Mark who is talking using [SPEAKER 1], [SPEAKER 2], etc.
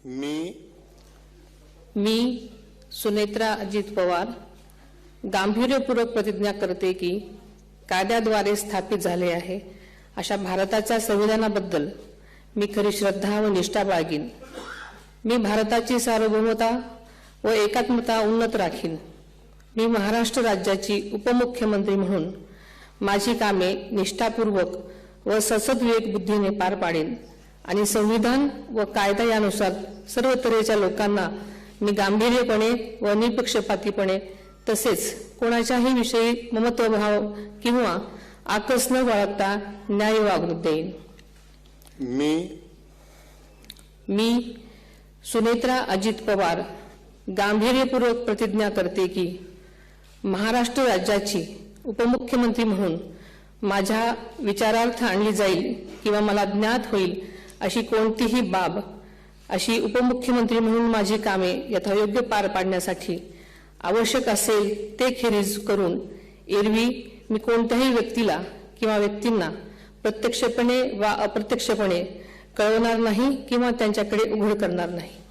[SPEAKER 1] मी सुनेत्रा अजित पवार गांभीर्यपूर्वक प्रतिज्ञा करते की कायद्याद्वारे स्थापित झाले आहे अशा भारताच्या संविधानाबद्दल मी खरी श्रद्धा व निष्ठा बाळगीन। मी भारताची सार्वभौमता व एकात्मता उन्नत राखीन। मी महाराष्ट्र राज्याची उपमुख्यमंत्री म्हणून माझी कामे निष्ठापूर्वक व सद्विवेक बुद्धीने पार पाडेन आणि संविधान व कायदा यानुसार सर्व तऱ्हेच्या लोकांना मी गांभीर्यपणे व निपक्षपातीपणे तसेच कोणाच्याही विषयी ममत्वभाव किंवा आकस न बाळगता न्याय वागणूक देईन। मी सुनेत्रा अजित पवार गांभीर्यपूर्वक प्रतिज्ञा करते की महाराष्ट्र राज्याची उपमुख्यमंत्री म्हणून माझ्या विचारार्थ आणली जाईल किंवा मला ज्ञात होईल अशी कोणतीही बाब अशी उपमुख्यमंत्री म्हणून माझी कामे यथायोग्य पार पाडण्यासाठी आवश्यक असेल ते खेरीज करून एरवी मी कोणत्याही व्यक्तीला किंवा व्यक्तींना प्रत्यक्षपणे वा अप्रत्यक्षपणे कळवणार नाही किंवा त्यांच्याकडे उघड करणार नाही।